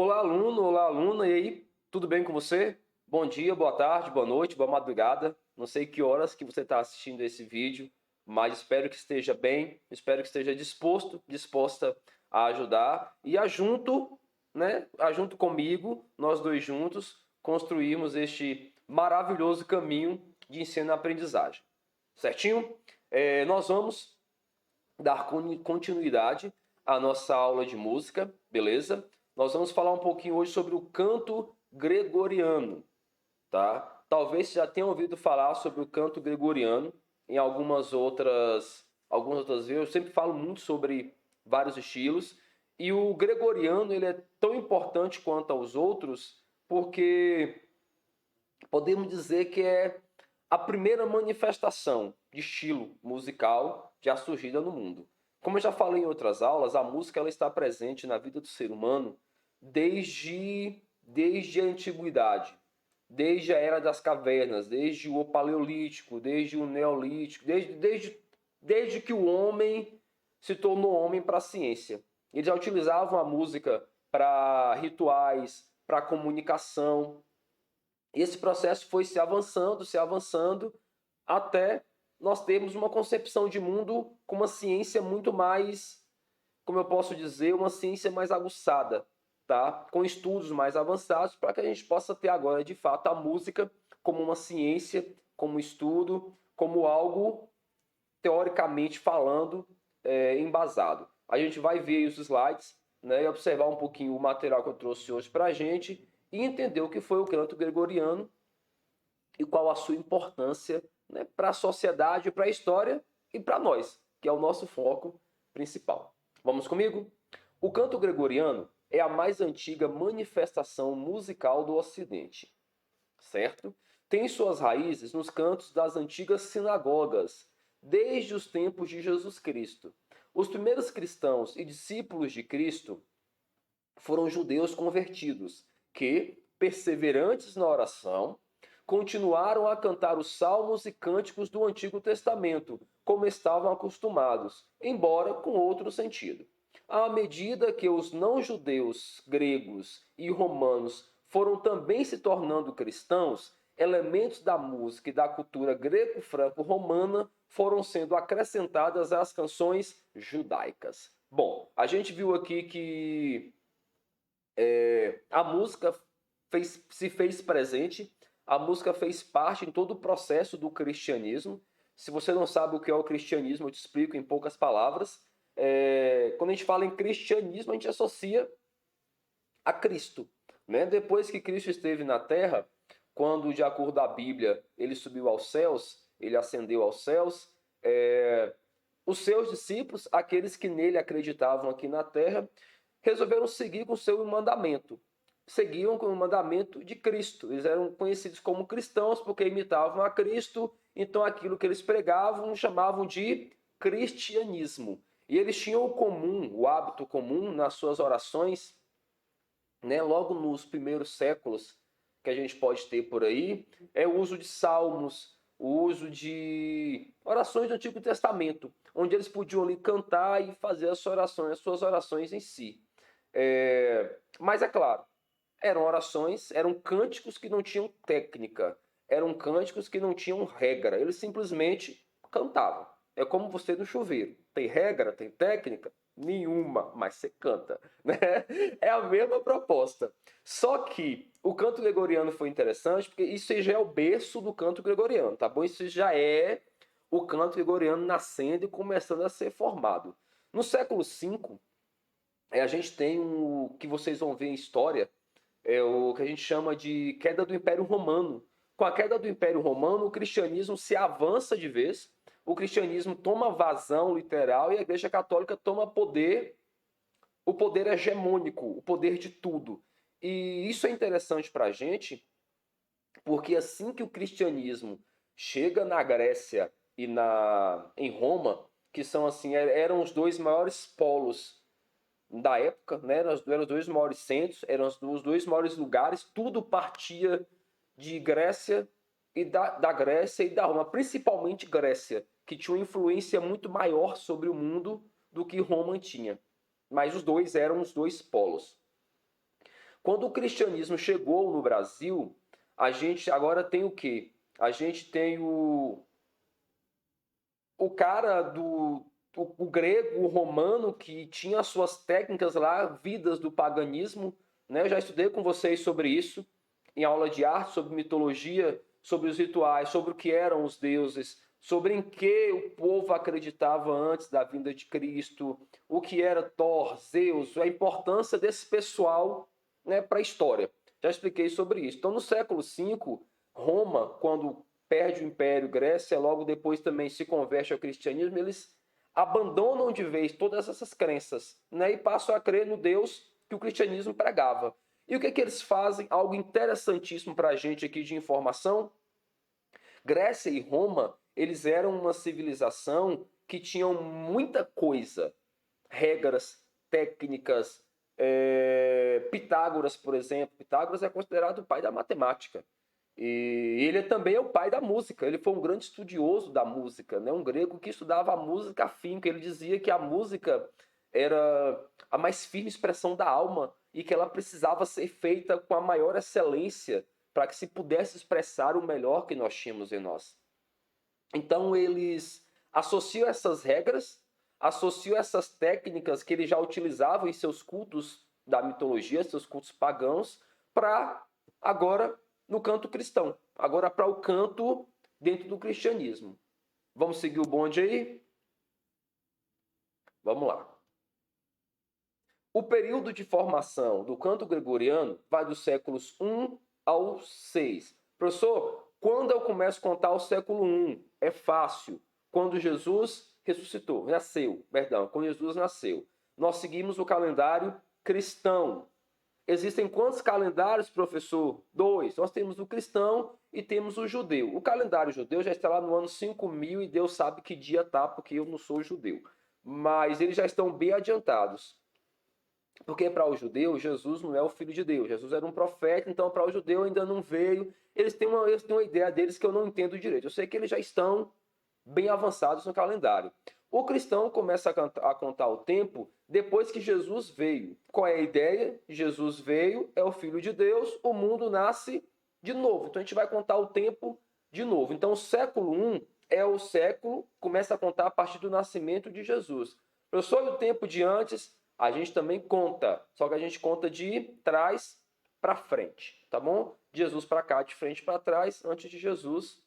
Olá, aluno, olá, aluna, e aí, tudo bem com você? Bom dia, boa tarde, boa noite, boa madrugada. Não sei que horas que você está assistindo esse vídeo, mas espero que esteja bem, espero que esteja disposta a ajudar e junto comigo, nós dois juntos, construirmos este maravilhoso caminho de ensino e aprendizagem. Certinho? Nós vamos dar continuidade à nossa aula de música, beleza? Nós vamos falar um pouquinho hoje sobre o canto gregoriano, tá? Talvez você já tenha ouvido falar sobre o canto gregoriano em algumas outras vezes. Eu sempre falo muito sobre vários estilos e o gregoriano ele é tão importante quanto aos outros porque podemos dizer que é a primeira manifestação de estilo musical já surgida no mundo. Como eu já falei em outras aulas, a música ela está presente na vida do ser humano desde a antiguidade, desde a era das cavernas, desde o paleolítico, desde o neolítico, desde que o homem se tornou homem para a ciência. Eles já utilizavam a música para rituais, para comunicação. E esse processo foi se avançando, até nós termos uma concepção de mundo com uma ciência muito mais, como eu posso dizer, uma ciência mais aguçada, tá? Com estudos mais avançados, para que a gente possa ter agora, de fato, a música como uma ciência, como um estudo, como algo, teoricamente falando, embasado. A gente vai ver os slides, né, e observar um pouquinho o material que eu trouxe hoje para a gente e entender o que foi o canto gregoriano e qual a sua importância, né, para a sociedade, para a história e para nós, que é o nosso foco principal. Vamos comigo? O canto gregoriano é a mais antiga manifestação musical do Ocidente, certo? Tem suas raízes nos cantos das antigas sinagogas, desde os tempos de Jesus Cristo. Os primeiros cristãos e discípulos de Cristo foram judeus convertidos, que, perseverantes na oração, continuaram a cantar os salmos e cânticos do Antigo Testamento, como estavam acostumados, embora com outro sentido. À medida que os não-judeus gregos e romanos foram também se tornando cristãos, elementos da música e da cultura greco-franco-romana foram sendo acrescentadas às canções judaicas. Bom, a gente viu aqui que a música se fez presente, a música fez parte em todo o processo do cristianismo. Se você não sabe o que é o cristianismo, eu te explico em poucas palavras. Quando a gente fala em cristianismo, a gente associa a Cristo, né? Depois que Cristo esteve na Terra, quando, de acordo com a Bíblia, ele subiu aos céus, ele ascendeu aos céus, os seus discípulos, aqueles que nele acreditavam aqui na Terra, resolveram seguir com o seu mandamento. Seguiam com o mandamento de Cristo. Eles eram conhecidos como cristãos porque imitavam a Cristo, então aquilo que eles pregavam chamavam de cristianismo. E eles tinham o hábito comum nas suas orações, né, logo nos primeiros séculos que a gente pode ter por aí, é o uso de salmos, o uso de orações do Antigo Testamento, onde eles podiam ali cantar e fazer as suas orações em si. Mas é claro, eram orações, eram cânticos que não tinham técnica, eram cânticos que não tinham regra, eles simplesmente cantavam. É como você no chuveiro. Tem regra, tem técnica? Nenhuma, mas você canta, né? É a mesma proposta. Só que o canto gregoriano foi interessante porque isso já é o berço do canto gregoriano, tá bom? Isso já é o canto gregoriano nascendo e começando a ser formado. No século V, a gente tem o que vocês vão ver em história, é o que a gente chama de queda do Império Romano. Com a queda do Império Romano, o cristianismo se avança de vez, o cristianismo toma vazão literal e a Igreja Católica toma poder, o poder hegemônico, o poder de tudo. E isso é interessante para a gente, porque assim que o cristianismo chega na Grécia e em Roma, que são assim, eram os dois maiores polos da época, né? Eram os dois maiores centros, eram os dois maiores lugares, tudo partia de Grécia e da Grécia e da Roma, principalmente Grécia, que tinha uma influência muito maior sobre o mundo do que Roma tinha. Mas os dois eram os dois polos. Quando o cristianismo chegou no Brasil, a gente agora tem o quê? A gente tem o cara o grego, o romano, que tinha as suas técnicas lá, vidas do paganismo, né? Eu já estudei com vocês sobre isso, em aula de arte, sobre mitologia, sobre os rituais, sobre o que eram os deuses, sobre em que o povo acreditava antes da vinda de Cristo, o que era Thor, Zeus, a importância desse pessoal, né, para a história. Já expliquei sobre isso. Então, no século V, Roma, quando perde o Império, Grécia, logo depois também se converte ao cristianismo, eles abandonam de vez todas essas crenças, né, e passam a crer no Deus que o cristianismo pregava. E o que, que eles fazem? Algo interessantíssimo para a gente aqui de informação. Grécia e Roma, eles eram uma civilização que tinham muita coisa, regras, técnicas. Pitágoras, por exemplo, Pitágoras é considerado o pai da matemática. E ele também é o pai da música. Ele foi um grande estudioso da música, né? Um grego que estudava a música afinco. Ele dizia que a música era a mais firme expressão da alma e que ela precisava ser feita com a maior excelência para que se pudesse expressar o melhor que nós tínhamos em nós. Então eles associam essas regras, associam essas técnicas que eles já utilizavam em seus cultos da mitologia, seus cultos pagãos, para agora no canto cristão, agora para o canto dentro do cristianismo. Vamos seguir o bonde aí? Vamos lá. O período de formação do canto gregoriano vai dos séculos I ao VI. Professor, quando eu começo a contar o século I? É fácil. Quando Jesus ressuscitou, quando Jesus nasceu. Nós seguimos o calendário cristão. Existem quantos calendários, professor? 2. Nós temos o cristão e temos o judeu. O calendário judeu já está lá no ano 5000 e Deus sabe que dia está, porque eu não sou judeu. Mas eles já estão bem adiantados. Porque para o judeu, Jesus não é o filho de Deus. Jesus era um profeta, então para o judeu ainda não veio. Eles têm uma ideia deles que eu não entendo direito. Eu sei que eles já estão bem avançados no calendário. O cristão começa a contar o tempo depois que Jesus veio. Qual é a ideia? Jesus veio, é o Filho de Deus, o mundo nasce de novo. Então a gente vai contar o tempo de novo. Então o século I é o século, começa a contar a partir do nascimento de Jesus. Professor, e o tempo de antes, a gente também conta, só que a gente conta de trás para frente, tá bom? De Jesus para cá, de frente para trás, antes de Jesus,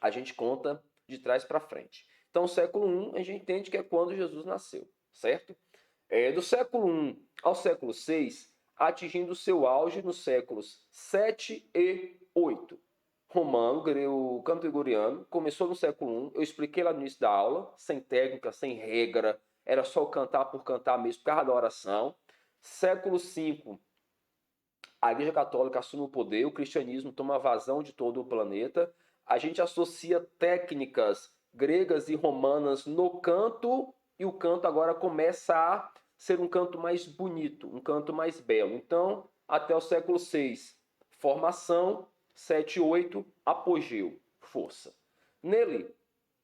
a gente conta de trás para frente. Então, o século I, a gente entende que é quando Jesus nasceu, certo? Do século I ao século VI, atingindo seu auge nos séculos 7 e 8. Romano, o canto gregoriano, começou no século I, eu expliquei lá no início da aula, sem técnica, sem regra, era só cantar por cantar mesmo, por causa da oração. Século V, a Igreja Católica assume o poder, o cristianismo toma vazão de todo o planeta, a gente associa técnicas gregas e romanas no canto, e o canto agora começa a ser um canto mais bonito, um canto mais belo. Então, até o século VI, formação, 7 e 8, apogeu, força. Nele,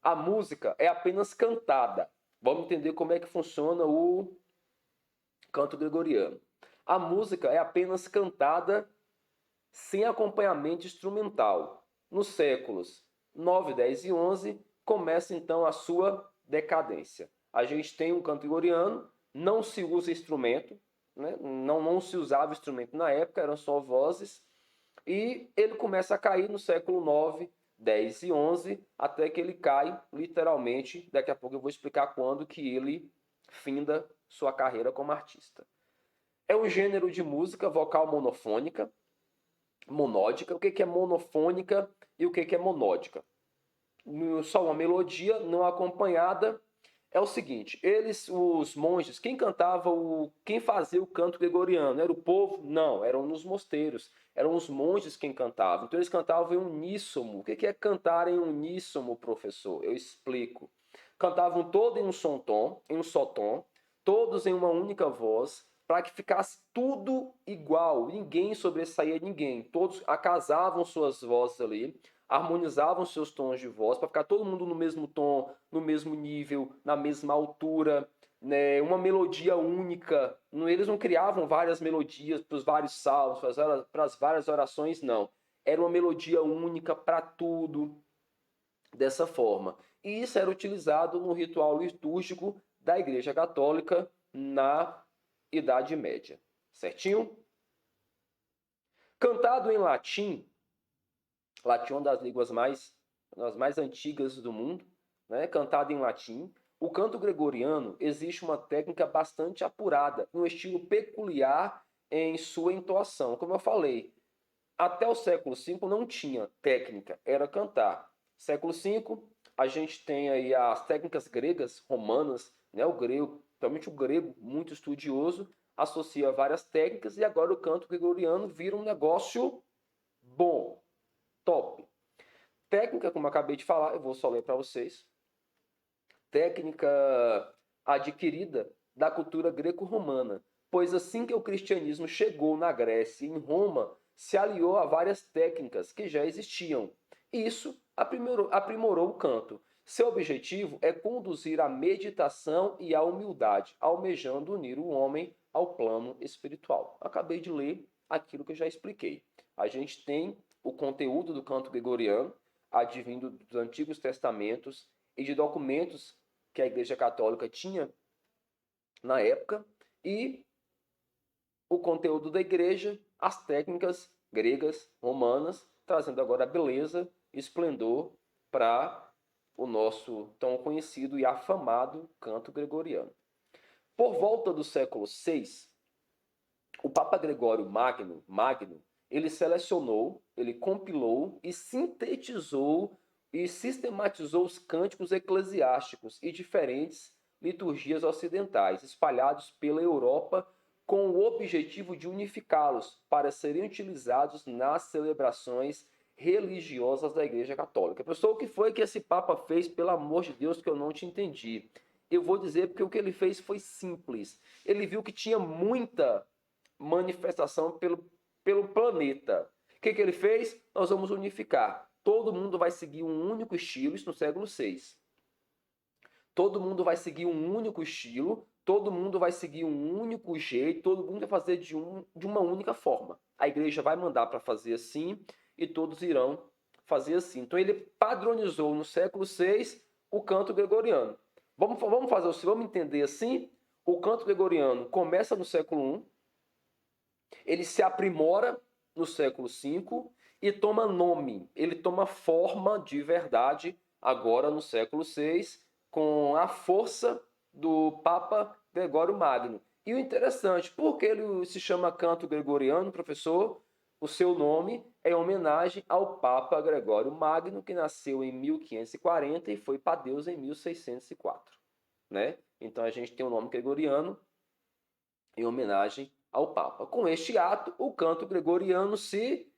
a música é apenas cantada. Vamos entender como é que funciona o canto gregoriano. A música é apenas cantada sem acompanhamento instrumental. Nos séculos 9, 10 e 11, começa então a sua decadência. A gente tem um canto gregoriano, não se usa instrumento, né? não se usava instrumento na época, eram só vozes, e ele começa a cair no século 9, 10 e 11, até que ele cai, literalmente, daqui a pouco eu vou explicar quando que ele finda sua carreira como artista. É um gênero de música vocal monofônica, monódica. O que é monofônica e o que é monódica? Só uma melodia não acompanhada. É o seguinte, os monges, quem fazia o canto gregoriano? Era o povo? Não, eram nos mosteiros, eram os monges quem cantavam. Então eles cantavam em uníssono. O que é cantar em uníssono, professor? Eu explico. Cantavam todos em um só tom, todos em uma única voz, para que ficasse tudo igual, ninguém sobressaía ninguém. Todos acasavam suas vozes ali, harmonizavam seus tons de voz para ficar todo mundo no mesmo tom, no mesmo nível, na mesma altura. né, uma melodia única. Eles não criavam várias melodias para os vários salmos, para as várias orações, não. Era uma melodia única para tudo, dessa forma. E isso era utilizado no ritual litúrgico da Igreja Católica na Idade Média. Certinho? Cantado em latim, latim é uma das línguas mais antigas do mundo, né? Cantado em latim. O canto gregoriano existe uma técnica bastante apurada, um estilo peculiar em sua entoação. Como eu falei, até o século V não tinha técnica, era cantar. Século V, a gente tem aí as técnicas gregas, romanas, né? O grego, principalmente o grego, muito estudioso, associa várias técnicas e agora o canto gregoriano vira um negócio bom, top. Técnica, como eu acabei de falar, eu vou só ler para vocês. Técnica adquirida da cultura greco-romana, pois assim que o cristianismo chegou na Grécia e em Roma, se aliou a várias técnicas que já existiam. Isso aprimorou o canto. Seu objetivo é conduzir a meditação e a humildade, almejando unir o homem ao plano espiritual. Acabei de ler aquilo que eu já expliquei. A gente tem o conteúdo do canto gregoriano, advindo dos Antigos Testamentos e de documentos que a Igreja Católica tinha na época, e o conteúdo da igreja, as técnicas gregas, romanas, trazendo agora a beleza e esplendor para o nosso tão conhecido e afamado canto gregoriano. Por volta do século VI, o Papa Gregório Magno, ele selecionou, ele compilou e sintetizou e sistematizou os cânticos eclesiásticos e diferentes liturgias ocidentais espalhados pela Europa com o objetivo de unificá-los para serem utilizados nas celebrações religiosas da Igreja Católica. Pessoal, o que foi que esse Papa fez, pelo amor de Deus, que eu não te entendi? Eu vou dizer porque o que ele fez foi simples. Ele viu que tinha muita manifestação pelo planeta. O que ele fez? Nós vamos unificar. Todo mundo vai seguir um único estilo, isso no século VI. Todo mundo vai seguir um único estilo, todo mundo vai seguir um único jeito, todo mundo vai fazer de uma única forma. A igreja vai mandar para fazer assim e todos irão fazer assim. Então ele padronizou no século VI o canto gregoriano. Vamos entender assim? O canto gregoriano começa no século I, ele se aprimora no século V e toma nome, ele toma forma de verdade agora no século VI, com a força do Papa Gregório Magno. E o interessante, por que ele se chama canto gregoriano, professor? O seu nome é em homenagem ao Papa Gregório Magno, que nasceu em 1540 e foi para Deus em 1604. Né? Então a gente tem o nome gregoriano em homenagem ao Papa. Com este ato, o canto gregoriano se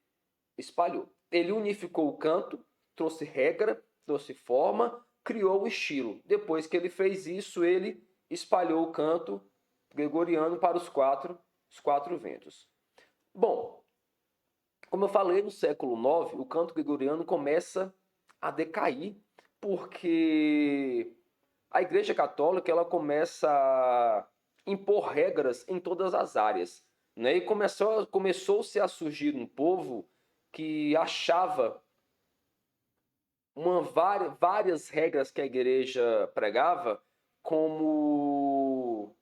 espalhou. Ele unificou o canto, trouxe regra, trouxe forma, criou o estilo. Depois que ele fez isso, ele espalhou o canto gregoriano para os quatro ventos. Bom, como eu falei, no século IX, o canto gregoriano começa a decair, porque a Igreja Católica ela começa a impor regras em todas as áreas. Né? E começou-se a surgir um povo que achava várias regras que a igreja pregava como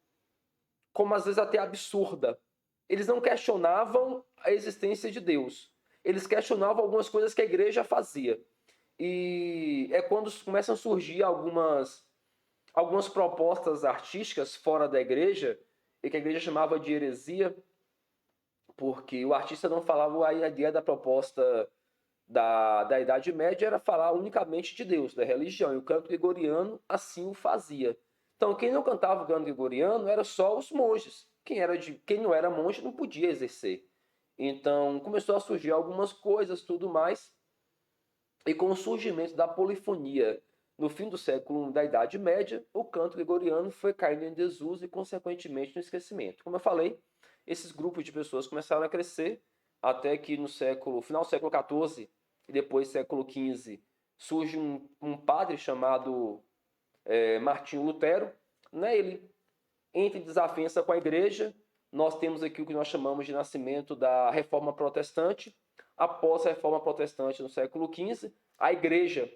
às vezes até absurda. Eles não questionavam a existência de Deus. Eles questionavam algumas coisas que a igreja fazia. E é quando começam a surgir algumas propostas artísticas fora da igreja, e que a igreja chamava de heresia, porque o artista não falava a ideia da proposta da Idade Média era falar unicamente de Deus, da religião, e o canto gregoriano assim o fazia. Então, quem não cantava o canto gregoriano era só os monges. Quem não era monge não podia exercer. Então, começou a surgir algumas coisas, tudo mais, e com o surgimento da polifonia no fim do século I da Idade Média, o canto gregoriano foi caindo em desuso e, consequentemente, no esquecimento. Como eu falei, esses grupos de pessoas começaram a crescer até que no final do século XIV e depois século XV surge um padre chamado Martinho Lutero. Né? Ele entre desavença com a igreja, nós temos aqui o que nós chamamos de nascimento da Reforma Protestante. Após a Reforma Protestante no século XV, a igreja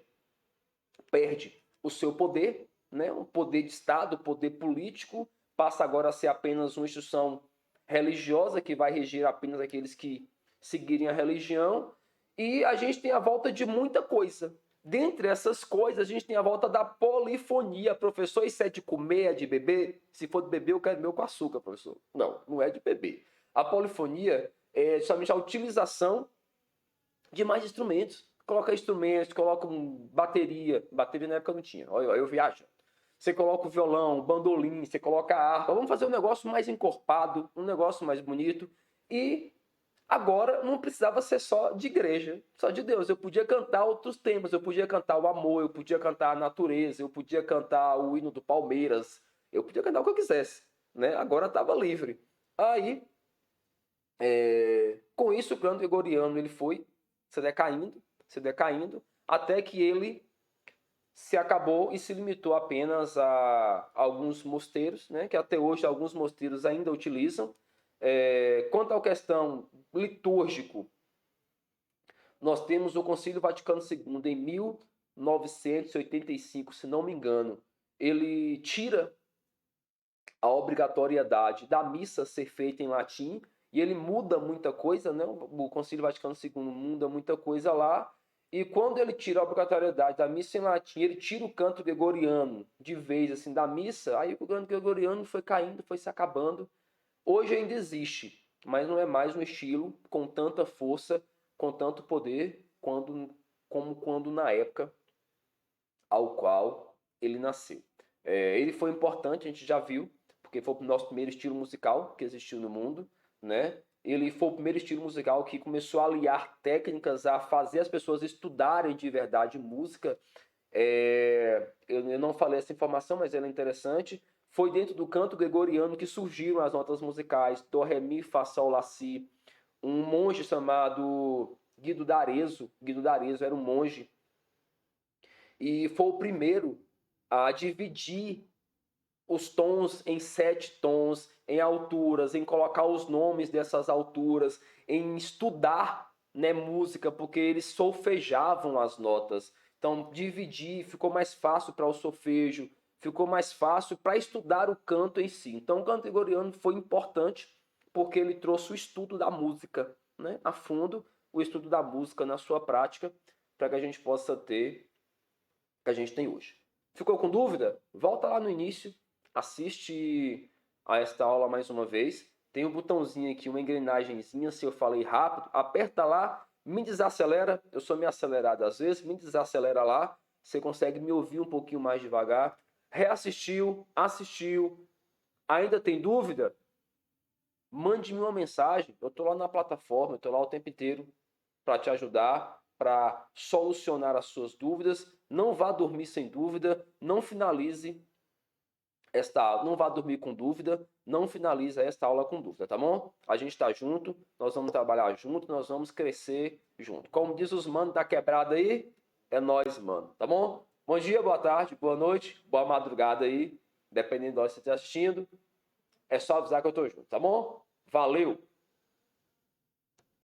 perde o seu poder, né? Um poder de Estado, poder político, passa agora a ser apenas uma instituição religiosa que vai reger apenas aqueles que seguirem a religião. E a gente tem a volta de muita coisa. Dentre essas coisas, a gente tem a volta da polifonia. Professor, isso é de comer, é de beber? Se for de beber, eu quero meu com açúcar, professor. Não, não é de beber. A polifonia é justamente a utilização de mais instrumentos. Coloca instrumentos, coloca bateria. Bateria na época não tinha. Olha, eu viajo. Você coloca o violão, o bandolim, você coloca a harpa. Vamos fazer um negócio mais encorpado, um negócio mais bonito. E agora não precisava ser só de igreja, só de Deus. Eu podia cantar outros temas. Eu podia cantar o amor, eu podia cantar a natureza, eu podia cantar o hino do Palmeiras. Eu podia cantar o que eu quisesse. Né? Agora estava livre. Aí, com isso, o canto gregoriano ele foi se decaindo, até que ele se acabou e se limitou apenas a alguns mosteiros, né, que até hoje alguns mosteiros ainda utilizam. Quanto à questão litúrgico, nós temos o Concílio Vaticano II em 1985, se não me engano. Ele tira a obrigatoriedade da missa ser feita em latim e ele muda muita coisa, né? O Concílio Vaticano II muda muita coisa lá. E quando ele tira a obrigatoriedade da missa em latim, ele tira o canto gregoriano de vez assim da missa, aí o canto gregoriano foi caindo, foi se acabando. Hoje ainda existe, mas não é mais um estilo com tanta força, com tanto poder, como quando na época ao qual ele nasceu. Ele foi importante, a gente já viu, porque foi o nosso primeiro estilo musical que existiu no mundo, né? Ele foi o primeiro estilo musical que começou a aliar técnicas, a fazer as pessoas estudarem de verdade música. Eu não falei essa informação, mas ela é interessante. Foi dentro do canto gregoriano que surgiram as notas musicais, do, ré, mi, fá, sol, lá, si. Um monge chamado Guido d'Arezzo era um monge, e foi o primeiro a dividir os tons em 7 tons, em alturas, em colocar os nomes dessas alturas, em estudar, né, música, porque eles solfejavam as notas. Então, dividir ficou mais fácil para o solfejo, ficou mais fácil para estudar o canto em si. Então, o canto gregoriano foi importante porque ele trouxe o estudo da música, né, a fundo, o estudo da música na sua prática, para que a gente possa ter o que a gente tem hoje. Ficou com dúvida? Volta lá no início, assiste a esta aula mais uma vez. Tem um botãozinho aqui, uma engrenagemzinha, se eu falei rápido, aperta lá, me desacelera, eu sou meio acelerado às vezes, me desacelera lá, você consegue me ouvir um pouquinho mais devagar. Reassistiu, assistiu, ainda tem dúvida? Mande-me uma mensagem, eu estou lá na plataforma, eu estou lá o tempo inteiro para te ajudar, para solucionar as suas dúvidas. Não vá dormir sem dúvida, não finalize esta aula, não vá dormir com dúvida, não finalize esta aula com dúvida, tá bom? A gente está junto, nós vamos trabalhar junto, nós vamos crescer junto. Como diz os manos da quebrada aí, é nós, mano, tá bom? Bom dia, boa tarde, boa noite, boa madrugada aí, dependendo de onde você estiver assistindo, é só avisar que eu tô junto, tá bom? Valeu!